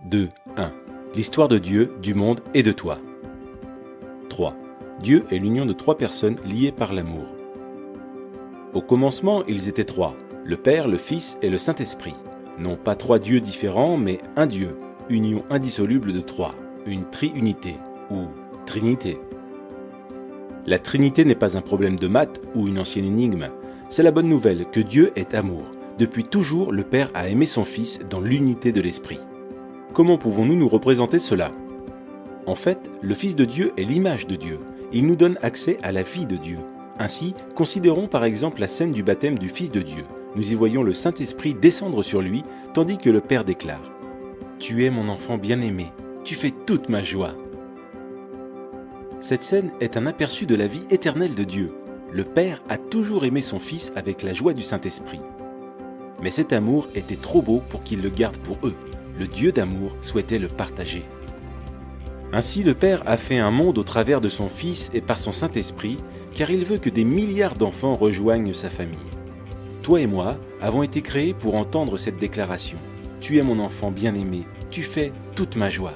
2. 1. L'histoire de Dieu, du monde et de toi. 3. Dieu est l'union de trois personnes liées par l'amour. Au commencement, ils étaient trois, le Père, le Fils et le Saint-Esprit. Non pas trois dieux différents, mais un Dieu, union indissoluble de trois, une triunité ou trinité. La Trinité n'est pas un problème de maths ou une ancienne énigme. C'est la bonne nouvelle que Dieu est amour. Depuis toujours, le Père a aimé son Fils dans l'unité de l'Esprit. Comment pouvons-nous nous représenter cela ? En fait, le Fils de Dieu est l'image de Dieu. Il nous donne accès à la vie de Dieu. Ainsi, considérons par exemple la scène du baptême du Fils de Dieu. Nous y voyons le Saint-Esprit descendre sur lui, tandis que le Père déclare « Tu es mon enfant bien-aimé, tu fais toute ma joie ». Cette scène est un aperçu de la vie éternelle de Dieu. Le Père a toujours aimé son Fils avec la joie du Saint-Esprit. Mais cet amour était trop beau pour qu'il le garde pour eux. Le Dieu d'amour souhaitait le partager. Ainsi, le Père a fait un monde au travers de son Fils et par son Saint-Esprit, car il veut que des milliards d'enfants rejoignent sa famille. Toi et moi avons été créés pour entendre cette déclaration. Tu es mon enfant bien-aimé, tu fais toute ma joie.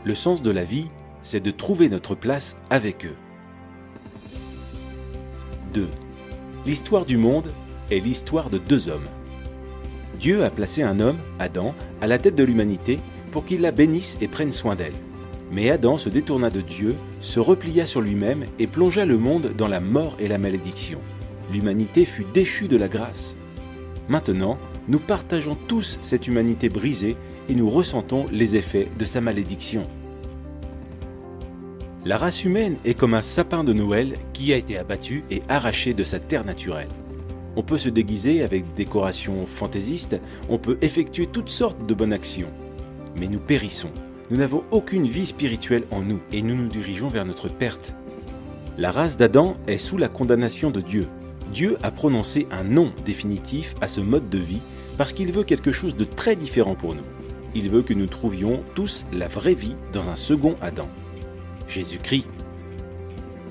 Le sens de la vie, c'est de trouver notre place avec eux. 2. L'histoire du monde est l'histoire de deux hommes. Dieu a placé un homme, Adam, à la tête de l'humanité pour qu'il la bénisse et prenne soin d'elle. Mais Adam se détourna de Dieu, se replia sur lui-même et plongea le monde dans la mort et la malédiction. L'humanité fut déchue de la grâce. Maintenant, nous partageons tous cette humanité brisée et nous ressentons les effets de sa malédiction. La race humaine est comme un sapin de Noël qui a été abattu et arraché de sa terre naturelle. On peut se déguiser avec des décorations fantaisistes, on peut effectuer toutes sortes de bonnes actions. Mais nous périssons. Nous n'avons aucune vie spirituelle en nous et nous nous dirigeons vers notre perte. La race d'Adam est sous la condamnation de Dieu. Dieu a prononcé un non définitif à ce mode de vie parce qu'il veut quelque chose de très différent pour nous. Il veut que nous trouvions tous la vraie vie dans un second Adam. Jésus-Christ.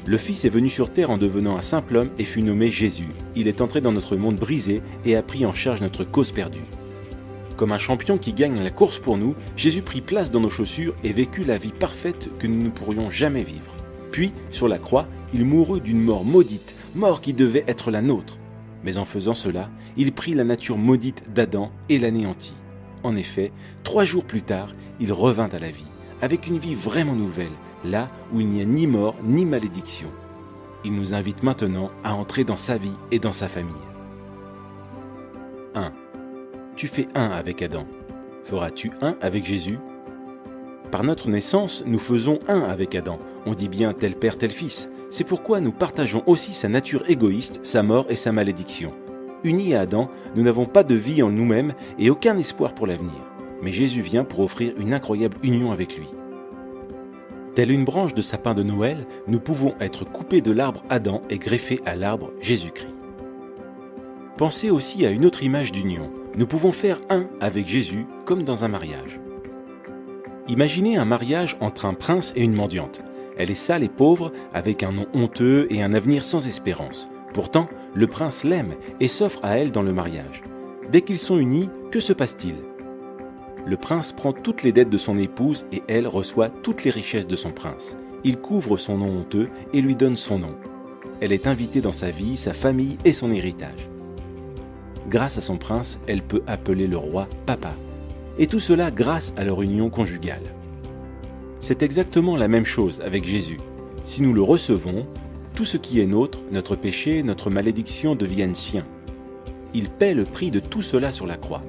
Le Fils est venu sur terre en devenant un simple homme et fut nommé Jésus. Il est entré dans notre monde brisé et a pris en charge notre cause perdue. Comme un champion qui gagne la course pour nous, Jésus prit place dans nos chaussures et vécut la vie parfaite que nous ne pourrions jamais vivre. Puis, sur la croix, il mourut d'une mort maudite, mort qui devait être la nôtre. Mais en faisant cela, il prit la nature maudite d'Adam et l'anéantit. En effet, 3 jours plus tard, il revint à la vie, avec une vie vraiment nouvelle, là où il n'y a ni mort ni malédiction. Il nous invite maintenant à entrer dans sa vie et dans sa famille. 1. Tu fais un avec Adam. Feras-tu un avec Jésus ? Par notre naissance, nous faisons un avec Adam. On dit bien tel père, tel fils. C'est pourquoi nous partageons aussi sa nature égoïste, sa mort et sa malédiction. Unis à Adam, nous n'avons pas de vie en nous-mêmes et aucun espoir pour l'avenir. Mais Jésus vient pour offrir une incroyable union avec lui. Telle une branche de sapin de Noël, nous pouvons être coupés de l'arbre Adam et greffés à l'arbre Jésus-Christ. Pensez aussi à une autre image d'union. Nous pouvons faire un avec Jésus comme dans un mariage. Imaginez un mariage entre un prince et une mendiante. Elle est sale et pauvre, avec un nom honteux et un avenir sans espérance. Pourtant, le prince l'aime et s'offre à elle dans le mariage. Dès qu'ils sont unis, que se passe-t-il ? Le prince prend toutes les dettes de son épouse et elle reçoit toutes les richesses de son prince. Il couvre son nom honteux et lui donne son nom. Elle est invitée dans sa vie, sa famille et son héritage. Grâce à son prince, elle peut appeler le roi papa. Et tout cela grâce à leur union conjugale. C'est exactement la même chose avec Jésus. Si nous le recevons, tout ce qui est nôtre, notre péché, notre malédiction deviennent siens. Il paie le prix de tout cela sur la croix.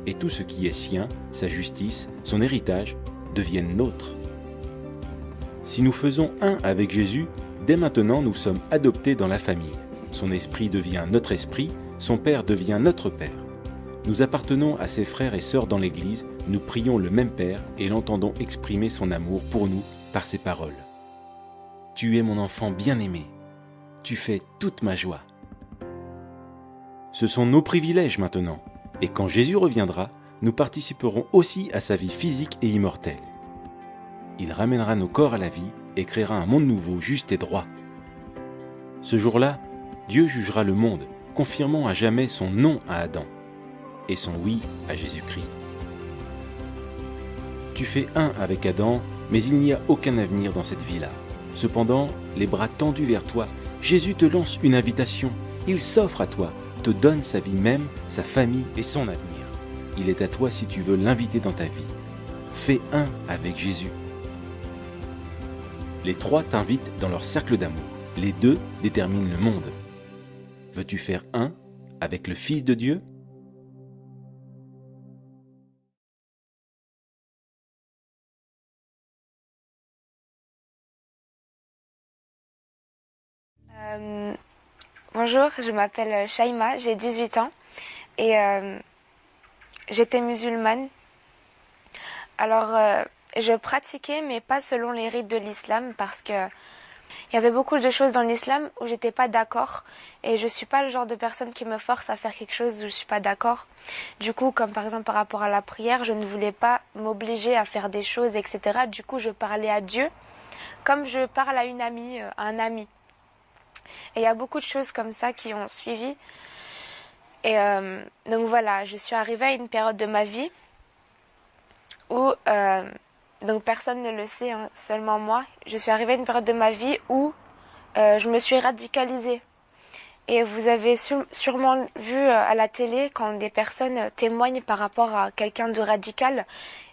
Et tout ce qui est sien, sa justice, son héritage, deviennent nôtres. Si nous faisons un avec Jésus, dès maintenant nous sommes adoptés dans la famille. Son esprit devient notre esprit, son Père devient notre Père. Nous appartenons à ses frères et sœurs dans l'Église, nous prions le même Père et l'entendons exprimer son amour pour nous par ses paroles. Tu es mon enfant bien-aimé, tu fais toute ma joie. Ce sont nos privilèges maintenant. Et quand Jésus reviendra, nous participerons aussi à sa vie physique et immortelle. Il ramènera nos corps à la vie et créera un monde nouveau, juste et droit. Ce jour-là, Dieu jugera le monde, confirmant à jamais son non à Adam et son oui à Jésus-Christ. Tu fais un avec Adam, mais il n'y a aucun avenir dans cette vie-là. Cependant, les bras tendus vers toi, Jésus te lance une invitation. Il s'offre à toi, te donne sa vie même, sa famille et son avenir. Il est à toi si tu veux l'inviter dans ta vie. Fais un avec Jésus. Les trois t'invitent dans leur cercle d'amour. Les deux déterminent le monde. Veux-tu faire un avec le Fils de Dieu ? Bonjour, je m'appelle Shaima, j'ai 18 ans et j'étais musulmane. Alors, je pratiquais, mais pas selon les rites de l'islam, parce que il y avait beaucoup de choses dans l'islam où j'étais pas d'accord, et je suis pas le genre de personne qui me force à faire quelque chose où je suis pas d'accord. Du coup, comme par exemple par rapport à la prière, je ne voulais pas m'obliger à faire des choses, etc. Du coup, je parlais à Dieu comme je parle à une amie, à un ami. Et il y a beaucoup de choses comme ça qui ont suivi. Et donc voilà, je suis arrivée à une période de ma vie où, donc personne ne le sait, hein, seulement moi, je suis arrivée à une période de ma vie où je me suis radicalisée. Et vous avez sûrement vu à la télé, quand des personnes témoignent par rapport à quelqu'un de radical,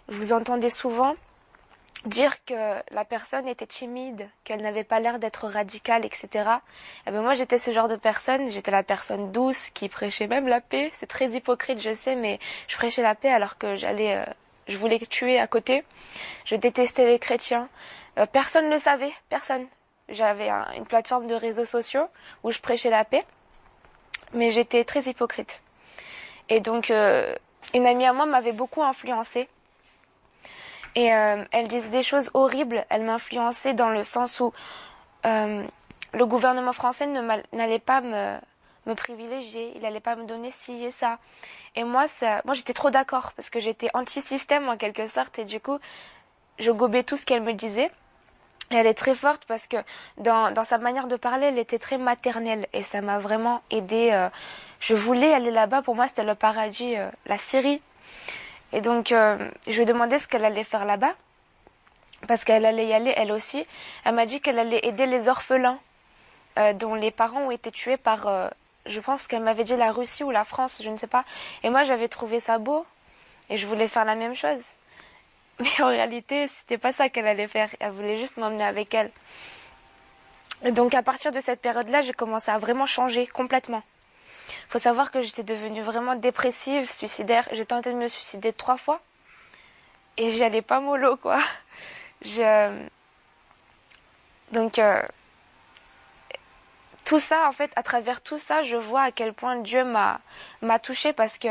vous entendez souvent dire que la personne était timide, qu'elle n'avait pas l'air d'être radicale, etc. Et ben moi j'étais ce genre de personne, j'étais la personne douce qui prêchait même la paix. C'est très hypocrite, je sais, mais je prêchais la paix alors que je voulais tuer à côté. Je détestais les chrétiens. Personne ne le savait, personne. J'avais une plateforme de réseaux sociaux où je prêchais la paix, mais j'étais très hypocrite. Et donc une amie à moi m'avait beaucoup influencée. Et elle disait des choses horribles. Elle m'influençait dans le sens où le gouvernement français n'allait pas me privilégier. Il n'allait pas me donner ci et ça. Et moi j'étais trop d'accord parce que j'étais anti-système en quelque sorte. Et du coup, je gobais tout ce qu'elle me disait. Et elle est très forte parce que dans sa manière de parler, elle était très maternelle. Et ça m'a vraiment aidée. Je voulais aller là-bas. Pour moi, c'était le paradis, la Syrie. Et donc, je lui ai demandé ce qu'elle allait faire là-bas, parce qu'elle allait y aller, elle aussi. Elle m'a dit qu'elle allait aider les orphelins, dont les parents ont été tués par, je pense qu'elle m'avait dit la Russie ou la France, je ne sais pas. Et moi, j'avais trouvé ça beau, et je voulais faire la même chose. Mais en réalité, c'était pas ça qu'elle allait faire. Elle voulait juste m'emmener avec elle. Et donc, à partir de cette période-là, j'ai commencé à vraiment changer complètement. Faut savoir que j'étais devenue vraiment dépressive, suicidaire. J'ai tenté de me suicider 3 fois. Et j'y allais pas mollo, quoi. Donc, tout ça, en fait, à travers tout ça, je vois à quel point Dieu m'a touchée, parce que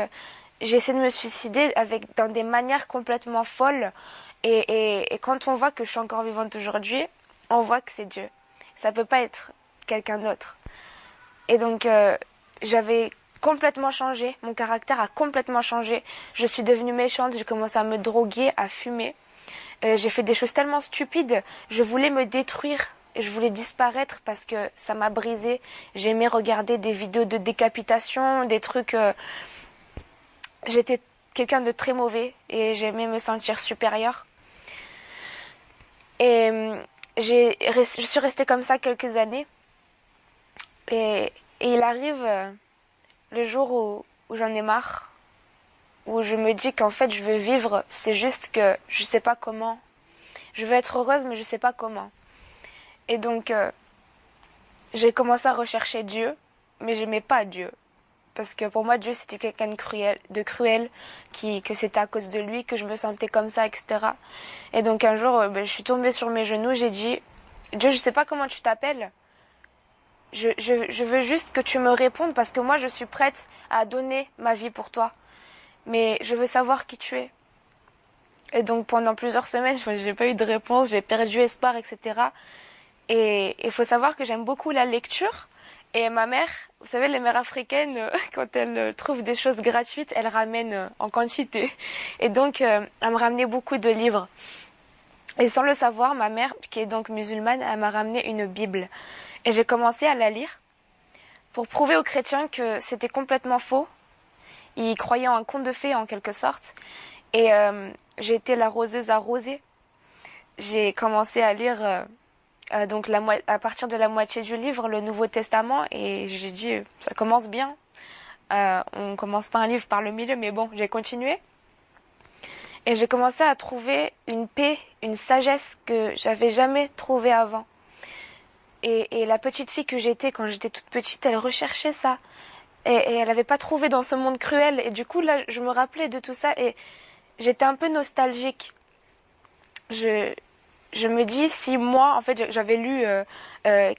j'ai essayé de me suicider dans des manières complètement folles. Et quand on voit que je suis encore vivante aujourd'hui, on voit que c'est Dieu. Ça peut pas être quelqu'un d'autre. Et donc, j'avais complètement changé, mon caractère a complètement changé. Je suis devenue méchante, j'ai commencé à me droguer, à fumer. J'ai fait des choses tellement stupides, je voulais me détruire, je voulais disparaître parce que ça m'a brisée. J'aimais regarder des vidéos de décapitation, des trucs... J'étais quelqu'un de très mauvais et j'aimais me sentir supérieure. Et je suis restée comme ça quelques années. Et il arrive le jour où j'en ai marre, où je me dis qu'en fait je veux vivre, c'est juste que je sais pas comment. Je veux être heureuse, mais je sais pas comment. Et donc j'ai commencé à rechercher Dieu, mais j'aimais pas Dieu. Parce que pour moi, Dieu, c'était quelqu'un de cruel, que c'était à cause de lui que je me sentais comme ça, etc. Et donc un jour, je suis tombée sur mes genoux, j'ai dit, Dieu, je sais pas comment tu t'appelles. Je veux juste que tu me répondes, parce que moi, je suis prête à donner ma vie pour toi. Mais je veux savoir qui tu es. Et donc pendant plusieurs semaines, j'ai pas eu de réponse, j'ai perdu espoir, etc. Et il faut savoir que j'aime beaucoup la lecture. Et ma mère, vous savez, les mères africaines, quand elles trouvent des choses gratuites, elles ramènent en quantité. Et donc, elle me ramenait beaucoup de livres. Et sans le savoir, ma mère, qui est donc musulmane, elle m'a ramené une Bible. Et j'ai commencé à la lire pour prouver aux chrétiens que c'était complètement faux. Ils croyaient en un conte de fées, en quelque sorte. Et j'ai été l'arroseuse arrosée. J'ai commencé à lire donc à partir de la moitié du livre, le Nouveau Testament, et j'ai dit, ça commence bien. On commence pas un livre par le milieu, mais bon, j'ai continué. Et j'ai commencé à trouver une paix, une sagesse que j'avais jamais trouvée avant. Et la petite fille que j'étais quand j'étais toute petite, elle recherchait ça. Et elle n'avait pas trouvé dans ce monde cruel. Et du coup, là, je me rappelais de tout ça et j'étais un peu nostalgique. Je me dis, si moi, en fait, j'avais lu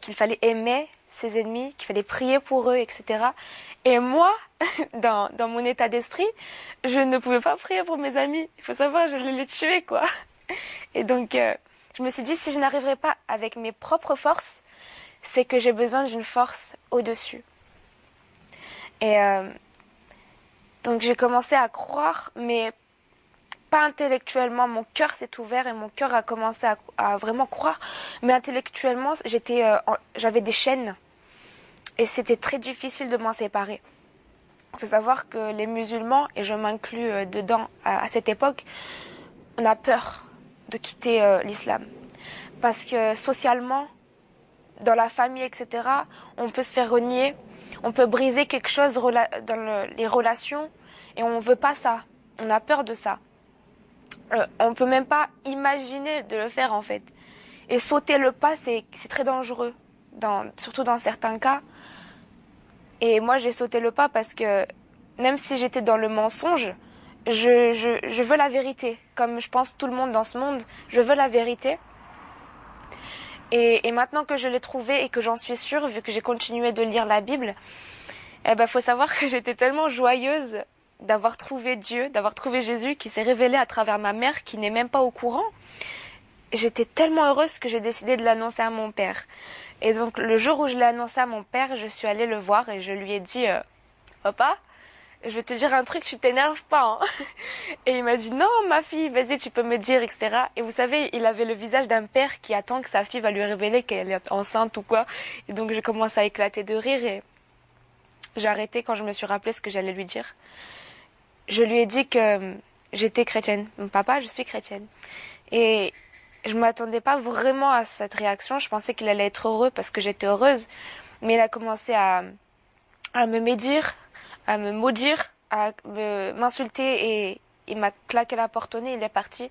qu'il fallait aimer ses ennemis, qu'il fallait prier pour eux, etc. Et moi, dans mon état d'esprit, je ne pouvais pas prier pour mes amis. Il faut savoir, je les tuer, quoi. Et donc, je me suis dit, si je n'arriverai pas avec mes propres forces, c'est que j'ai besoin d'une force au-dessus. Et donc, j'ai commencé à croire, mais pas intellectuellement. Mon cœur s'est ouvert et mon cœur a commencé à vraiment croire. Mais intellectuellement, j'avais des chaînes. Et c'était très difficile de m'en séparer. Il faut savoir que les musulmans, et je m'inclus dedans à cette époque, on a peur de quitter l'islam. Parce que socialement, dans la famille, etc., on peut se faire renier, on peut briser quelque chose dans les relations, et on ne veut pas ça. On a peur de ça. On ne peut même pas imaginer de le faire, en fait. Et sauter le pas, c'est très dangereux, surtout dans certains cas. Et moi, j'ai sauté le pas parce que même si j'étais dans le mensonge, je veux la vérité. Comme je pense tout le monde dans ce monde, je veux la vérité. Et maintenant que je l'ai trouvée et que j'en suis sûre, vu que j'ai continué de lire la Bible, faut savoir que j'étais tellement joyeuse d'avoir trouvé Dieu, d'avoir trouvé Jésus qui s'est révélé à travers ma mère qui n'est même pas au courant. J'étais tellement heureuse que j'ai décidé de l'annoncer à mon père. Et donc le jour où je l'ai annoncé à mon père, je suis allée le voir et je lui ai dit Papa, je vais te dire un truc, tu t'énerves pas. Hein. Et il m'a dit non ma fille, vas-y tu peux me dire, etc. Et vous savez, il avait le visage d'un père qui attend que sa fille va lui révéler qu'elle est enceinte ou quoi. Et donc j'ai commencé à éclater de rire et j'ai arrêté quand je me suis rappelé ce que j'allais lui dire. Je lui ai dit que j'étais chrétienne. Papa, je suis chrétienne. Et je m'attendais pas vraiment à cette réaction. Je pensais qu'il allait être heureux parce que j'étais heureuse. Mais il a commencé à me médire, à me maudire, à m'insulter et il m'a claqué la porte au nez, il est parti.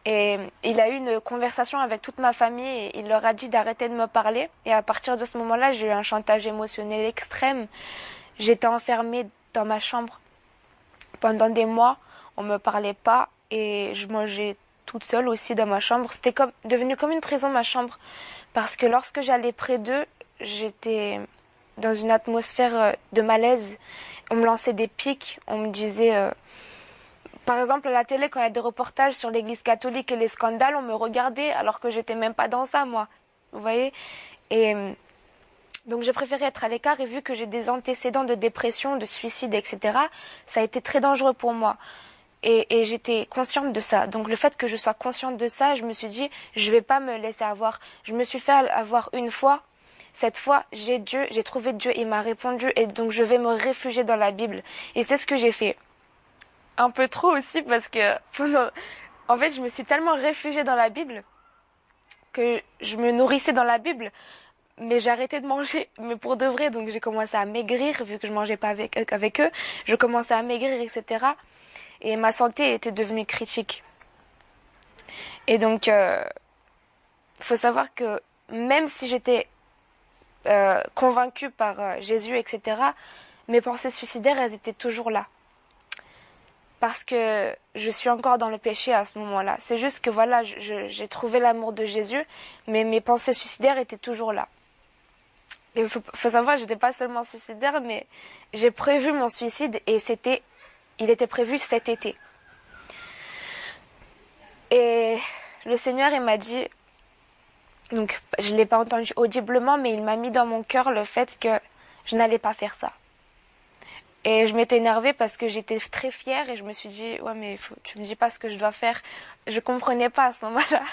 Et il a eu une conversation avec toute ma famille et il leur a dit d'arrêter de me parler. Et à partir de ce moment-là, j'ai eu un chantage émotionnel extrême. J'étais enfermée dans ma chambre pendant des mois. On me parlait pas et je mangeais toute seule aussi dans ma chambre. C'était devenu comme une prison, ma chambre. Parce que lorsque j'allais près d'eux, j'étais dans une atmosphère de malaise. On me lançait des pics. On me disait... par exemple, à la télé, quand il y a des reportages sur l'église catholique et les scandales, on me regardait alors que j'étais même pas dans ça, moi. Vous voyez ? Et donc j'ai préféré être à l'écart et vu que j'ai des antécédents de dépression, de suicide, etc., ça a été très dangereux pour moi. Et j'étais consciente de ça. Donc le fait que je sois consciente de ça, je me suis dit, je vais pas me laisser avoir. Je me suis fait avoir une fois. Cette fois, j'ai Dieu, j'ai trouvé Dieu, il m'a répondu et donc je vais me réfugier dans la Bible. Et c'est ce que j'ai fait. Un peu trop aussi parce que en fait, je me suis tellement réfugiée dans la Bible que je me nourrissais dans la Bible, mais j'ai arrêté de manger, mais pour de vrai. Donc j'ai commencé à maigrir vu que je mangeais pas avec eux. Je commençais à maigrir, etc. Et ma santé était devenue critique. Et donc, faut savoir que même si j'étais convaincue par Jésus, etc., mes pensées suicidaires, elles étaient toujours là. Parce que je suis encore dans le péché à ce moment-là. C'est juste que voilà, j'ai trouvé l'amour de Jésus, mais mes pensées suicidaires étaient toujours là. Et faut savoir, j'étais pas seulement suicidaire, mais j'ai prévu mon suicide et il était prévu cet été. Et le Seigneur, il m'a dit, donc je l'ai pas entendu audiblement, mais il m'a mis dans mon cœur le fait que je n'allais pas faire ça. Et je m'étais énervée parce que j'étais très fière et je me suis dit, ouais mais tu me dis pas ce que je dois faire. Je comprenais pas à ce moment-là.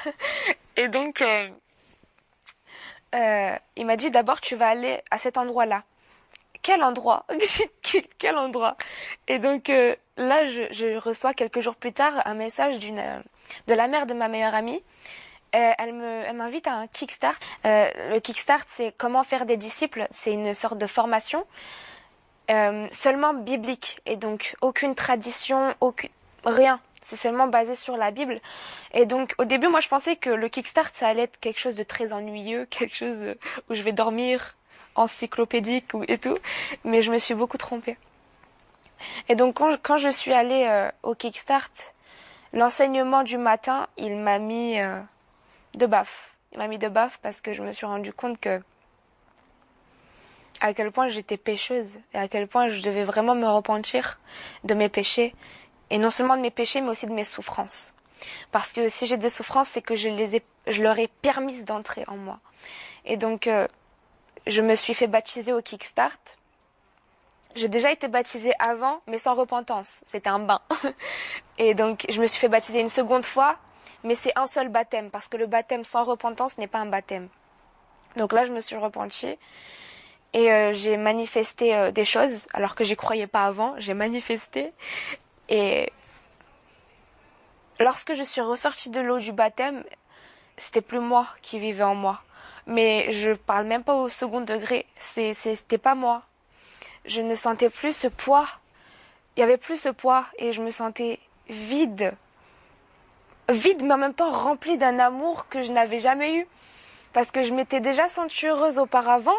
Et donc, il m'a dit d'abord tu vas aller à cet endroit-là. Quel endroit? Quel endroit? Et donc là, je reçois quelques jours plus tard un message de la mère de ma meilleure amie. Elle m'invite à un Kickstart. Le Kickstart, c'est comment faire des disciples. C'est une sorte de formation seulement biblique. Et donc, aucune tradition, rien. C'est seulement basé sur la Bible. Et donc, au début, moi, je pensais que le Kickstart, ça allait être quelque chose de très ennuyeux, quelque chose où je vais dormir encyclopédique et tout. Mais je me suis beaucoup trompée. Et donc, quand je suis allée au Kickstart, l'enseignement du matin, il m'a mis de baffe. Il m'a mis de baffe parce que je me suis rendu compte à quel point j'étais pécheuse et à quel point je devais vraiment me repentir de mes péchés. Et non seulement de mes péchés, mais aussi de mes souffrances. Parce que si j'ai des souffrances, c'est que je leur ai permis d'entrer en moi. Et donc, je me suis fait baptiser au Kickstart. J'ai déjà été baptisée avant, mais sans repentance. C'était un bain. Et donc, je me suis fait baptiser une seconde fois, mais c'est un seul baptême, parce que le baptême sans repentance n'est pas un baptême. Donc là, je me suis repentie. Et j'ai manifesté des choses, alors que j'y croyais pas avant. J'ai manifesté. Et lorsque je suis ressortie de l'eau du baptême, c'était plus moi qui vivais en moi. Mais je parle même pas au second degré. C'était pas moi. Je ne sentais plus ce poids. Il y avait plus ce poids et je me sentais vide. Vide, mais en même temps remplie d'un amour que je n'avais jamais eu. Parce que je m'étais déjà sentie heureuse auparavant,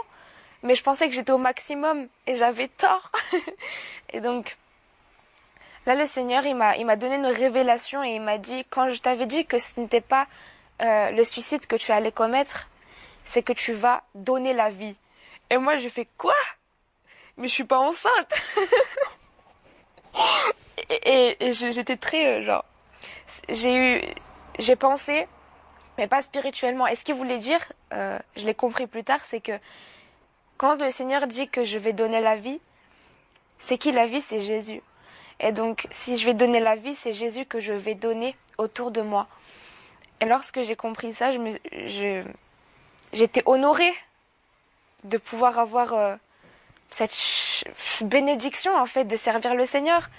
mais je pensais que j'étais au maximum et j'avais tort. Et donc, là, le Seigneur, il m'a donné une révélation et il m'a dit, quand je t'avais dit que ce n'était pas le suicide que tu allais commettre, c'est que tu vas donner la vie. Et moi, j'ai fait quoi? Mais je suis pas enceinte. et j'étais très j'ai pensé, mais pas spirituellement. Et ce qu'il voulait dire, je l'ai compris plus tard, c'est que quand le Seigneur dit que je vais donner la vie, c'est qui la vie? C'est Jésus. Et donc, si je vais donner la vie, c'est Jésus que je vais donner autour de moi. Et lorsque j'ai compris ça, j'étais honorée de pouvoir avoir cette bénédiction, en fait, de servir le Seigneur.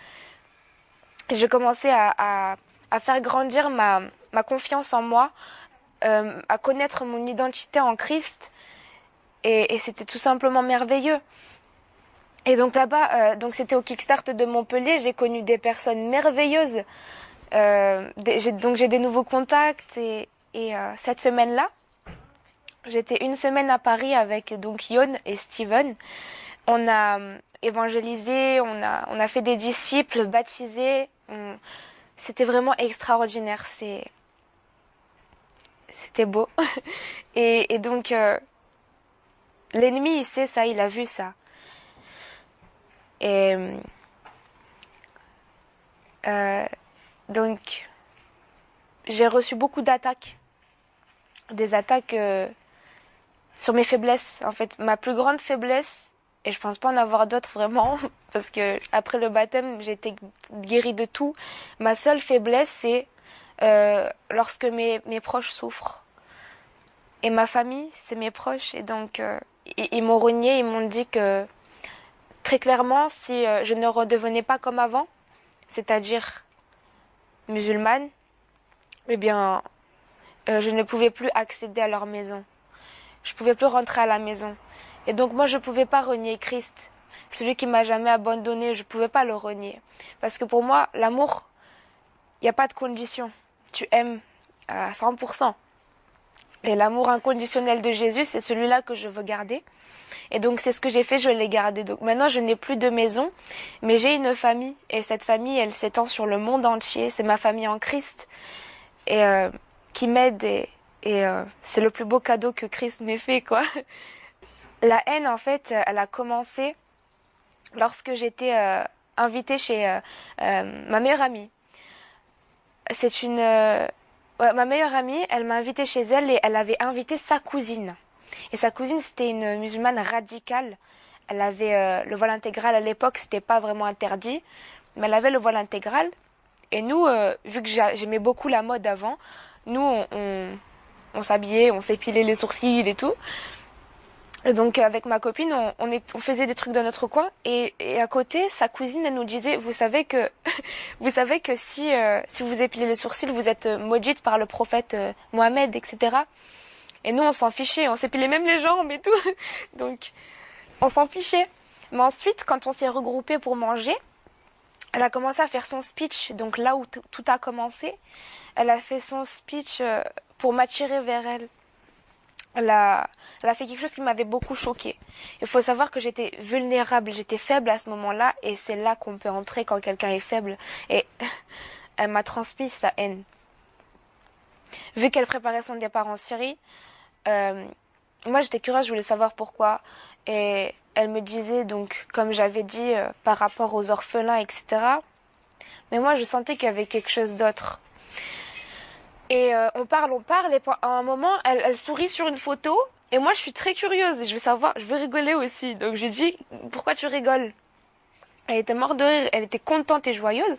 Et j'ai commencé à faire grandir ma confiance en moi, à connaître mon identité en Christ. Et c'était tout simplement merveilleux. Et donc là-bas, donc c'était au Kickstart de Montpellier, j'ai connu des personnes merveilleuses. Donc j'ai des nouveaux contacts et cette semaine-là, j'étais une semaine à Paris avec donc Yon et Steven. On a évangélisé, on a fait des disciples, baptisés. C'était vraiment extraordinaire. C'était beau. Et donc l'ennemi, il sait ça, il a vu ça. Et donc, j'ai reçu beaucoup d'attaques. Des attaques sur mes faiblesses. En fait, ma plus grande faiblesse, et je pense pas en avoir d'autres vraiment, parce que après le baptême, j'ai été guérie de tout. Ma seule faiblesse, c'est lorsque mes proches souffrent. Et ma famille, c'est mes proches. Et donc, ils m'ont renié, ils m'ont dit que très clairement, si je ne redevenais pas comme avant, c'est-à-dire musulmane, eh bien, je ne pouvais plus accéder à leur maison. Je pouvais plus rentrer à la maison. Et donc moi, je pouvais pas renier Christ. Celui qui m'a jamais abandonné, je pouvais pas le renier. Parce que pour moi, l'amour, il n'y a pas de condition. Tu aimes à 100%. Et l'amour inconditionnel de Jésus, c'est celui-là que je veux garder. Et donc c'est ce que j'ai fait, je l'ai gardé. Donc maintenant je n'ai plus de maison, mais j'ai une famille. Et cette famille, elle s'étend sur le monde entier. C'est ma famille en Christ. Et qui m'aide. Et c'est le plus beau cadeau que Christ m'ait fait, quoi. La haine, en fait, elle a commencé lorsque j'étais invitée chez ma meilleure amie. C'est une... ma meilleure amie, elle m'a invitée chez elle et elle avait invité sa cousine. Et sa cousine, c'était une musulmane radicale. Elle avait le voile intégral à l'époque, c'était pas vraiment interdit, mais elle avait le voile intégral. Et nous, vu que j'aimais beaucoup la mode avant, nous, on s'habillait, on s'épilait les sourcils et tout. Et donc avec ma copine, on faisait des trucs dans notre coin et à côté, sa cousine, elle nous disait, vous savez que si vous épilez les sourcils, vous êtes maudite par le prophète Mohammed, etc. Et nous, on s'en fichait, on s'épilait même les jambes et tout. Donc, on s'en fichait. Mais ensuite, quand on s'est regroupés pour manger, elle a commencé à faire son speech. Donc là où tout a commencé, elle a fait son speech pour m'attirer vers elle. Elle a fait quelque chose qui m'avait beaucoup choquée. Il faut savoir que j'étais vulnérable, j'étais faible à ce moment-là, et c'est là qu'on peut entrer quand quelqu'un est faible. Et elle m'a transmis sa haine. Vu qu'elle préparait son départ en Syrie, moi j'étais curieuse, je voulais savoir pourquoi. Et elle me disait, donc, comme j'avais dit, par rapport aux orphelins, etc. Mais moi je sentais qu'il y avait quelque chose d'autre. Et on parle, et à un moment, elle sourit sur une photo, et moi je suis très curieuse, et je veux savoir, je veux rigoler aussi. Donc je dis, pourquoi tu rigoles? Elle était morte de rire, elle était contente et joyeuse,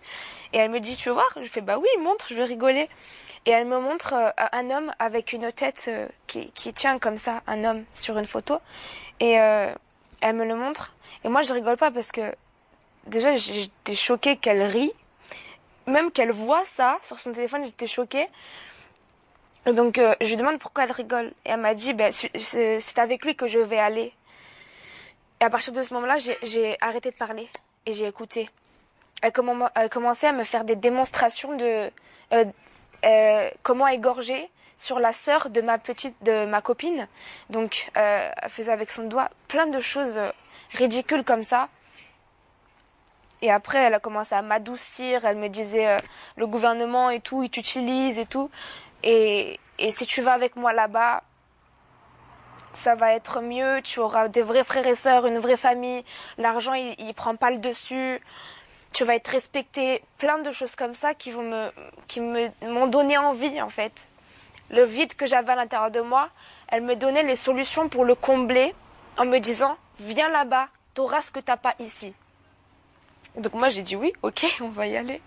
et elle me dit, tu veux voir? Je fais, bah oui, montre, je veux rigoler. Et elle me montre un homme avec une tête qui tient comme ça, un homme sur une photo, et elle me le montre, et moi je rigole pas parce que, déjà j'étais choquée qu'elle rit, même qu'elle voit ça sur son téléphone, j'étais choquée. Donc je lui demande pourquoi elle rigole. Et elle m'a dit, ben, c'est avec lui que je vais aller. Et à partir de ce moment-là, j'ai arrêté de parler et j'ai écouté. Elle commençait à me faire des démonstrations de comment égorger sur la sœur de ma copine. Donc elle faisait avec son doigt plein de choses ridicules comme ça. Et après, elle a commencé à m'adoucir. Elle me disait, le gouvernement et tout, il t'utilise et tout. Et si tu vas avec moi là-bas, ça va être mieux. Tu auras des vrais frères et sœurs, une vraie famille. L'argent, il prend pas le dessus. Tu vas être respecté. Plein de choses comme ça qui m'ont donné envie, en fait. Le vide que j'avais à l'intérieur de moi, elle me donnait les solutions pour le combler en me disant, viens là-bas, t'auras ce que t'as pas ici. Donc moi j'ai dit oui, ok, on va y aller.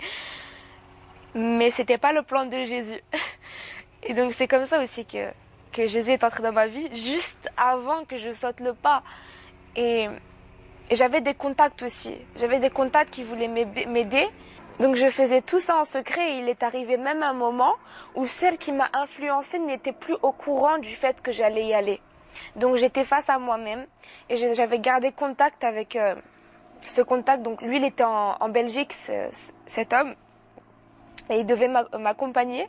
Mais c'était pas le plan de Jésus. Et donc c'est comme ça aussi que Jésus est entré dans ma vie, juste avant que je saute le pas. Et j'avais des contacts aussi. J'avais des contacts qui voulaient m'aider. Donc je faisais tout ça en secret et il est arrivé même un moment où celle qui m'a influencée n'était plus au courant du fait que j'allais y aller. Donc j'étais face à moi-même et j'avais gardé contact avec... ce contact, donc lui il était en Belgique, cet homme, et il devait m'accompagner.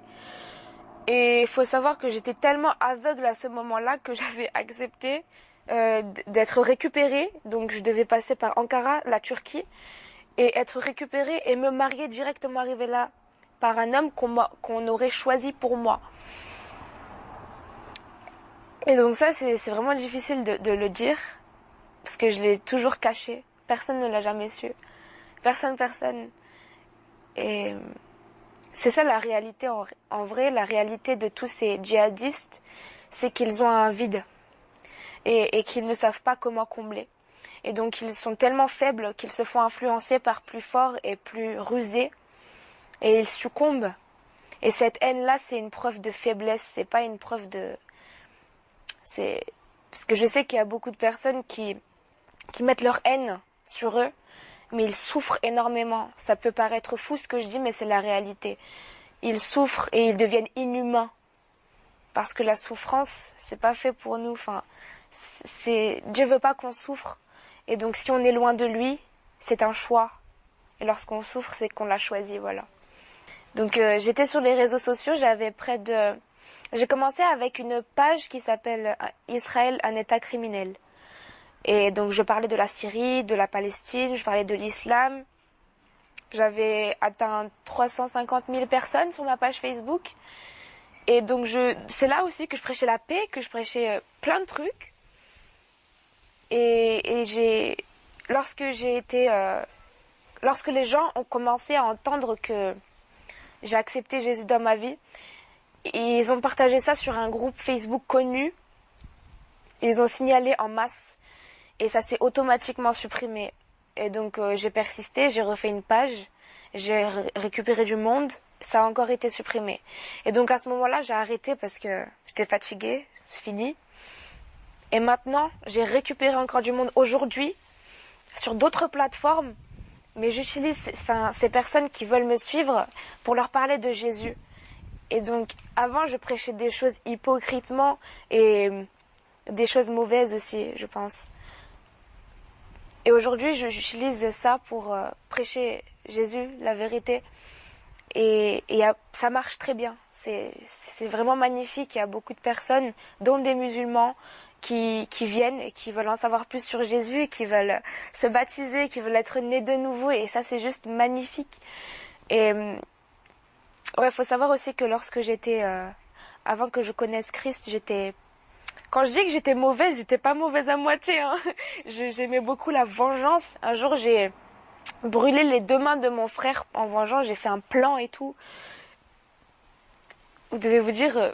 Et il faut savoir que j'étais tellement aveugle à ce moment-là que j'avais accepté d'être récupérée. Donc je devais passer par Ankara, la Turquie, et être récupérée et me marier directement arrivée là par un homme qu'on aurait choisi pour moi. Et donc ça c'est vraiment difficile de le dire parce que je l'ai toujours caché. Personne ne l'a jamais su. Personne. Et c'est ça la réalité en vrai. La réalité de tous ces djihadistes, c'est qu'ils ont un vide et qu'ils ne savent pas comment combler. Et donc ils sont tellement faibles qu'ils se font influencer par plus forts et plus rusés. Et ils succombent. Et cette haine-là, c'est une preuve de faiblesse. C'est pas une preuve de... Parce que je sais qu'il y a beaucoup de personnes qui mettent leur haine sur eux, mais ils souffrent énormément. Ça peut paraître fou ce que je dis, mais c'est la réalité. Ils souffrent et ils deviennent inhumains. Parce que la souffrance, c'est pas fait pour nous. Enfin, Dieu veut pas qu'on souffre. Et donc si on est loin de lui, c'est un choix. Et lorsqu'on souffre, c'est qu'on l'a choisi, voilà. Donc j'étais sur les réseaux sociaux, j'ai commencé avec une page qui s'appelle Israël, un État criminel. Et donc je parlais de la Syrie, de la Palestine, je parlais de l'islam. J'avais atteint 350 000 personnes sur ma page Facebook. Et donc c'est là aussi que je prêchais la paix, que je prêchais plein de trucs. Et lorsque les gens ont commencé à entendre que j'ai accepté Jésus dans ma vie, ils ont partagé ça sur un groupe Facebook connu. Ils ont signalé en masse. Et ça s'est automatiquement supprimé. Et donc j'ai persisté, j'ai refait une page, j'ai récupéré du monde, ça a encore été supprimé. Et donc à ce moment-là, j'ai arrêté parce que j'étais fatiguée, c'est fini. Et maintenant, j'ai récupéré encore du monde aujourd'hui sur d'autres plateformes, mais j'utilise ces personnes qui veulent me suivre pour leur parler de Jésus. Et donc, avant, je prêchais des choses hypocritement et des choses mauvaises aussi, je pense. Et aujourd'hui, j'utilise ça pour prêcher Jésus, la vérité. Et ça marche très bien. C'est vraiment magnifique. Il y a beaucoup de personnes, dont des musulmans, qui viennent et qui veulent en savoir plus sur Jésus, qui veulent se baptiser, qui veulent être nés de nouveau. Et ça, c'est juste magnifique. Et ouais, faut savoir aussi que lorsque j'étais, avant que je connaisse Christ, quand je dis que j'étais mauvaise, j'étais pas mauvaise à moitié, hein. J'aimais beaucoup la vengeance. Un jour, j'ai brûlé les 2 mains de mon frère en vengeance. J'ai fait un plan et tout. Vous devez vous dire,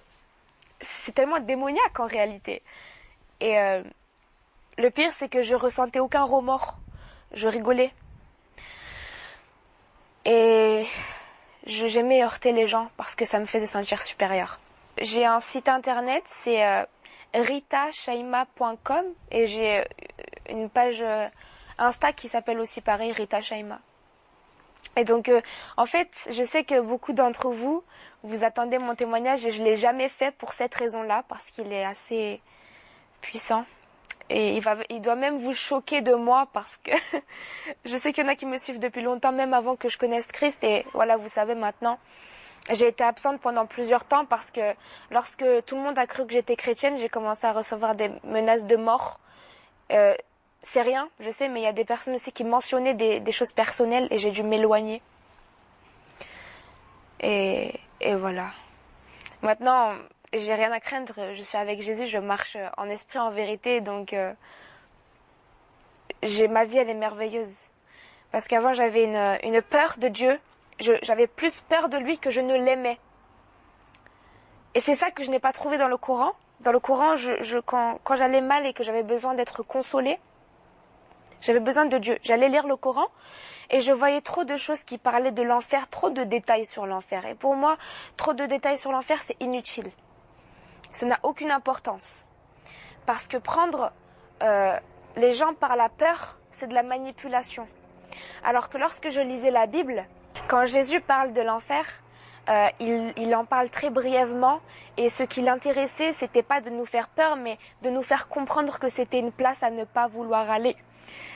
c'est tellement démoniaque en réalité. Et le pire, c'est que je ressentais aucun remords. Je rigolais. Et j'aimais heurter les gens parce que ça me faisait sentir supérieure. J'ai un site internet, c'est ritashaima.com et j'ai une page Insta qui s'appelle aussi pareil, Rita Shaima. Et donc, en fait, je sais que beaucoup d'entre vous, vous attendez mon témoignage et je ne l'ai jamais fait pour cette raison-là, parce qu'il est assez puissant. Et il doit même vous choquer de moi parce que je sais qu'il y en a qui me suivent depuis longtemps, même avant que je connaisse Christ. Et voilà, vous savez maintenant, j'ai été absente pendant plusieurs temps parce que lorsque tout le monde a cru que j'étais chrétienne, j'ai commencé à recevoir des menaces de mort. C'est rien, je sais, mais il y a des personnes aussi qui mentionnaient des choses personnelles et j'ai dû m'éloigner. Et voilà. Maintenant, j'ai rien à craindre, je suis avec Jésus, je marche en esprit, en vérité, donc ma vie, elle est merveilleuse. Parce qu'avant, j'avais une peur de Dieu, j'avais plus peur de lui que je ne l'aimais. Et c'est ça que je n'ai pas trouvé dans le Coran. Dans le Coran, quand j'allais mal et que j'avais besoin d'être consolée, j'avais besoin de Dieu. J'allais lire le Coran et je voyais trop de choses qui parlaient de l'enfer, trop de détails sur l'enfer. Et pour moi, trop de détails sur l'enfer, c'est inutile. Ça n'a aucune importance. Parce que prendre les gens par la peur, c'est de la manipulation. Alors que lorsque je lisais la Bible, quand Jésus parle de l'enfer, il en parle très brièvement. Et ce qui l'intéressait, c'était pas de nous faire peur, mais de nous faire comprendre que c'était une place à ne pas vouloir aller.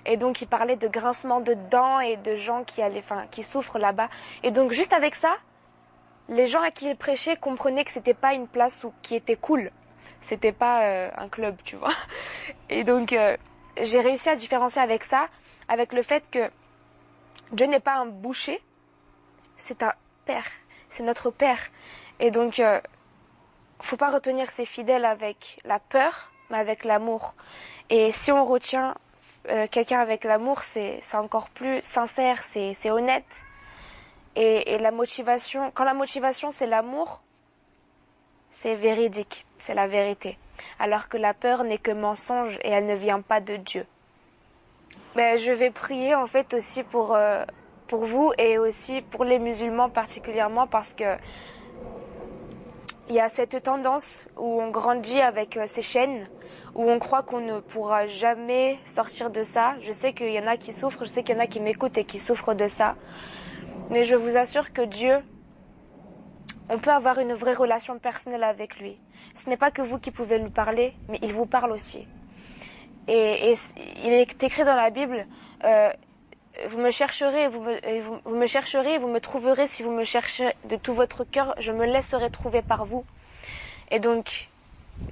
Et donc il parlait de grincement de dents et de gens qui souffrent là-bas. Et donc juste avec ça, les gens à qui il prêchait comprenaient que c'était pas une place qui était cool. C'était pas un club, tu vois. Et donc j'ai réussi à différencier avec ça, avec le fait que Dieu n'est pas un boucher, c'est un père, c'est notre père. Et donc faut pas retenir ses fidèles avec la peur, mais avec l'amour. Et si on retient quelqu'un avec l'amour, c'est encore plus sincère, c'est honnête. Et la motivation, quand la motivation c'est l'amour, c'est véridique, c'est la vérité. Alors que la peur n'est que mensonge et elle ne vient pas de Dieu. Je vais prier en fait aussi pour vous et aussi pour les musulmans particulièrement parce que il y a cette tendance où on grandit avec ces chaînes, où on croit qu'on ne pourra jamais sortir de ça. Je sais qu'il y en a qui souffrent, je sais qu'il y en a qui m'écoutent et qui souffrent de ça. Mais je vous assure que Dieu, on peut avoir une vraie relation personnelle avec lui. Ce n'est pas que vous qui pouvez lui parler, mais il vous parle aussi. Et il est écrit dans la Bible, vous me chercherez, vous me trouverez si vous me cherchez de tout votre cœur, je me laisserai trouver par vous. Et donc,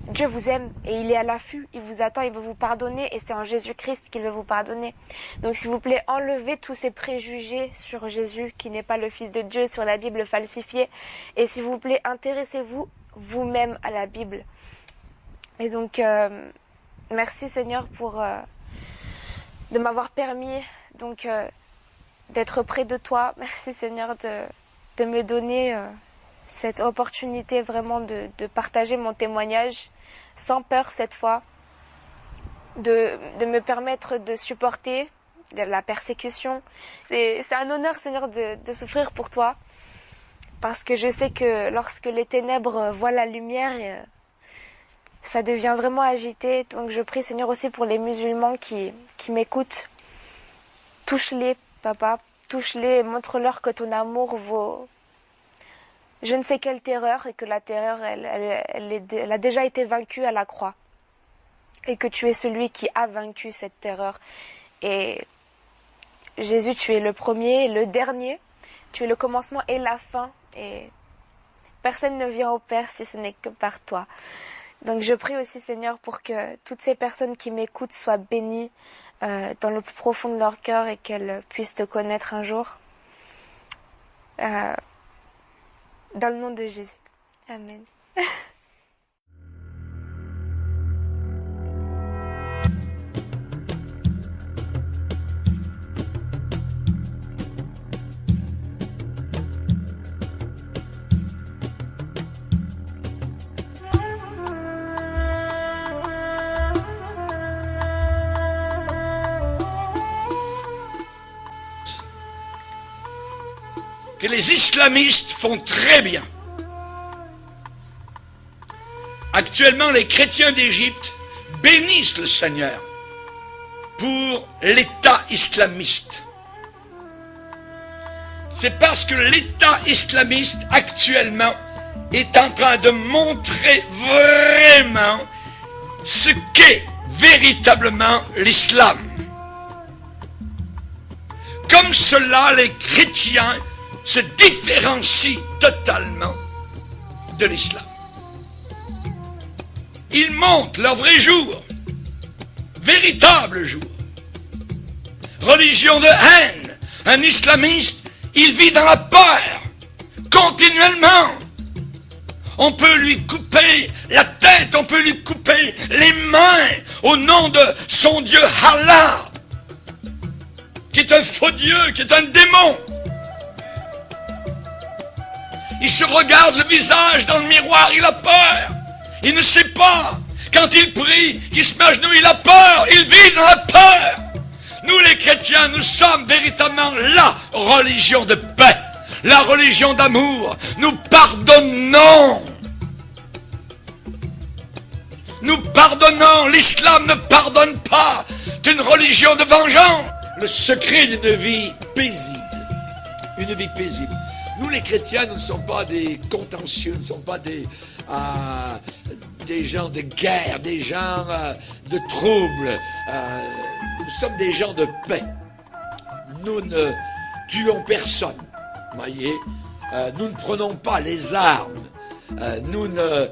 Dieu vous aime et il est à l'affût, il vous attend, il veut vous pardonner et c'est en Jésus-Christ qu'il veut vous pardonner. Donc s'il vous plaît, enlevez tous ces préjugés sur Jésus qui n'est pas le Fils de Dieu, sur la Bible falsifiée. Et s'il vous plaît, intéressez-vous vous-même à la Bible. Et donc, merci Seigneur de m'avoir permis donc d'être près de toi. Merci Seigneur de me donner cette opportunité vraiment de partager mon témoignage sans peur cette fois, de me permettre de supporter la persécution. C'est un honneur Seigneur de souffrir pour toi parce que je sais que lorsque les ténèbres voient la lumière, ça devient vraiment agité. Donc je prie Seigneur aussi pour les musulmans qui m'écoutent. Touche-les, papa, touche-les, montre-leur que ton amour vaut je ne sais quelle terreur et que la terreur, elle a déjà été vaincue à la croix. Et que tu es celui qui a vaincu cette terreur. Et Jésus, tu es le premier et le dernier. Tu es le commencement et la fin. Et personne ne vient au Père si ce n'est que par toi. Donc je prie aussi, Seigneur, pour que toutes ces personnes qui m'écoutent soient bénies dans le plus profond de leur cœur et qu'elles puissent te connaître un jour. Dans le nom de Jésus. Amen. Que les islamistes font très bien. Actuellement, les chrétiens d'Égypte bénissent le Seigneur pour l'État islamiste. C'est parce que l'État islamiste actuellement est en train de montrer vraiment ce qu'est véritablement l'islam. Comme cela, les chrétiens se différencient totalement de l'islam. Ils montrent leur vrai jour, véritable jour. Religion de haine, un islamiste, il vit dans la peur, continuellement. On peut lui couper la tête, on peut lui couper les mains au nom de son Dieu Allah, qui est un faux Dieu, qui est un démon. Il se regarde le visage dans le miroir, il a peur. Il ne sait pas. Quand il prie, il se met à genoux, il a peur. Il vit dans la peur. Nous les chrétiens, nous sommes véritablement la religion de paix, la religion d'amour. Nous pardonnons. Nous pardonnons. L'islam ne pardonne pas. C'est une religion de vengeance. Le secret d'une vie paisible. Une vie paisible. Nous les chrétiens, nous ne sommes pas des contentieux, nous ne sommes pas des gens de guerre, des gens de troubles. Nous sommes des gens de paix. Nous ne tuons personne, voyez. Nous ne prenons pas les armes. Nous ne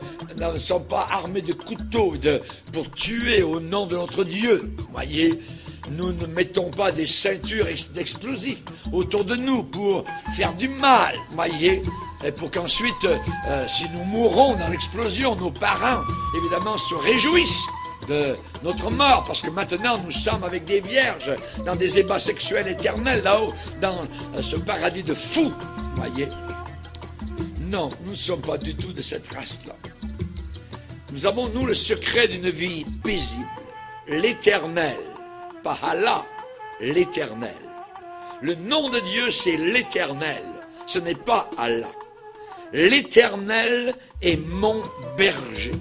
sommes pas armés de couteaux pour tuer au nom de notre Dieu, voyez. Nous ne mettons pas des ceintures d'explosifs autour de nous pour faire du mal, voyez, et pour qu'ensuite, si nous mourons dans l'explosion, nos parents, évidemment, se réjouissent de notre mort, parce que maintenant, nous sommes avec des vierges dans des ébats sexuels éternels, là-haut, dans ce paradis de fous, voyez. Non, nous ne sommes pas du tout de cette race-là. Nous avons, nous, le secret d'une vie paisible, l'éternel. Pas Allah, l'éternel. Le nom de Dieu, c'est l'éternel. Ce n'est pas Allah. L'éternel est mon berger.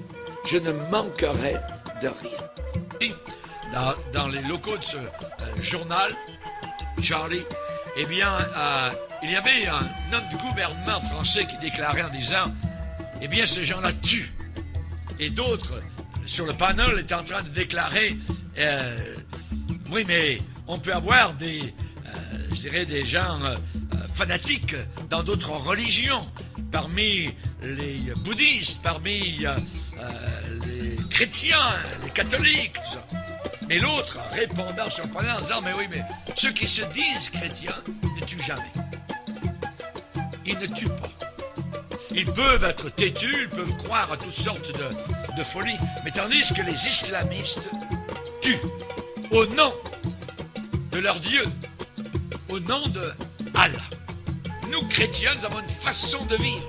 Je ne manquerai de rien. Dans les locaux de ce journal, Charlie, eh bien, il y avait un homme du gouvernement français qui déclarait en disant, eh bien, ces gens-là tuent. Et d'autres, sur le panel, étaient en train de déclarer, oui, mais on peut avoir des gens fanatiques dans d'autres religions, parmi les bouddhistes, parmi les chrétiens, les catholiques, tout ça. Mais l'autre, répondant sur le panel, en disant, mais oui, mais ceux qui se disent chrétiens ne tuent jamais. Ils ne tuent pas. Ils peuvent être têtus, ils peuvent croire à toutes sortes de folies, mais tandis que les islamistes tuent. Au nom de leur Dieu, au nom de Allah. Nous, chrétiens, nous avons une façon de vivre.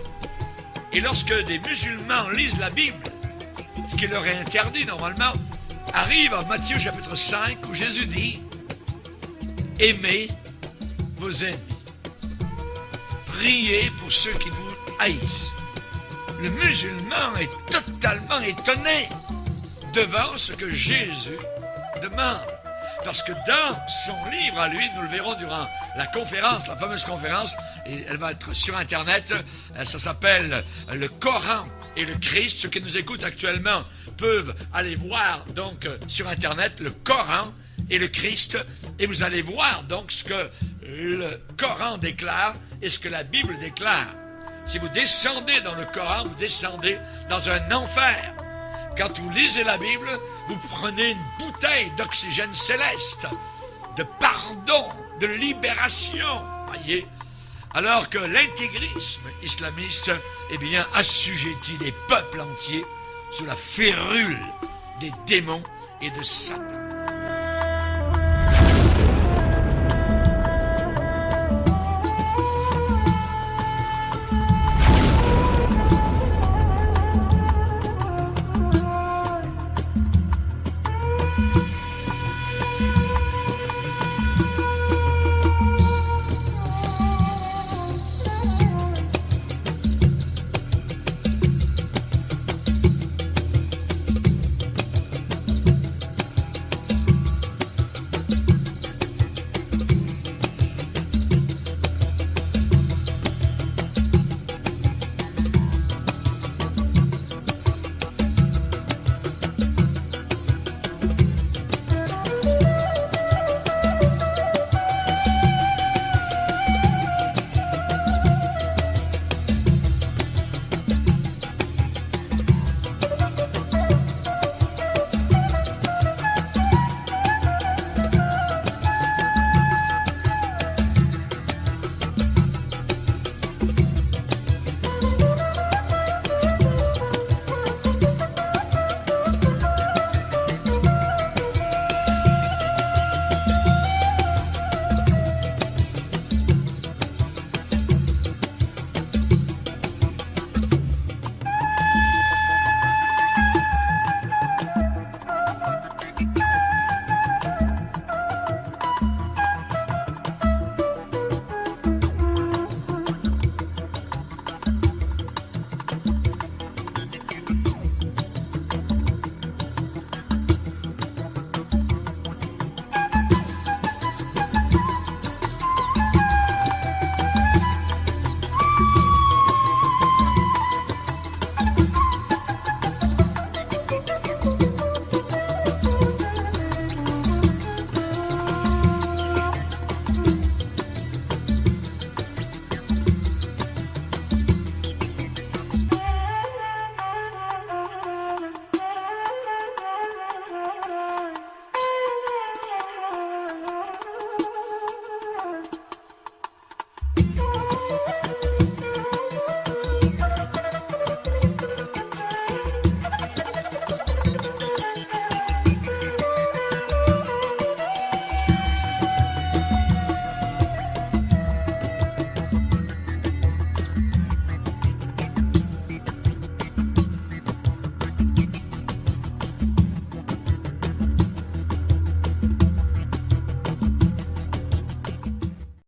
Et lorsque des musulmans lisent la Bible, ce qui leur est interdit normalement, arrive à Matthieu chapitre 5, où Jésus dit « Aimez vos ennemis. Priez pour ceux qui vous haïssent. » le musulman est totalement étonné devant ce que Jésus demande. Parce que dans son livre à lui, nous le verrons durant la conférence, la fameuse conférence, et elle va être sur Internet, ça s'appelle « Le Coran et le Christ ». Ceux qui nous écoutent actuellement peuvent aller voir donc sur Internet « Le Coran et le Christ ». Et vous allez voir donc ce que le Coran déclare et ce que la Bible déclare. Si vous descendez dans le Coran, vous descendez dans un enfer. Quand vous lisez la Bible, vous prenez une bouteille d'oxygène céleste, de pardon, de libération, voyez. Alors que l'intégrisme islamiste, eh bien, assujettit des peuples entiers sous la férule des démons et de Satan.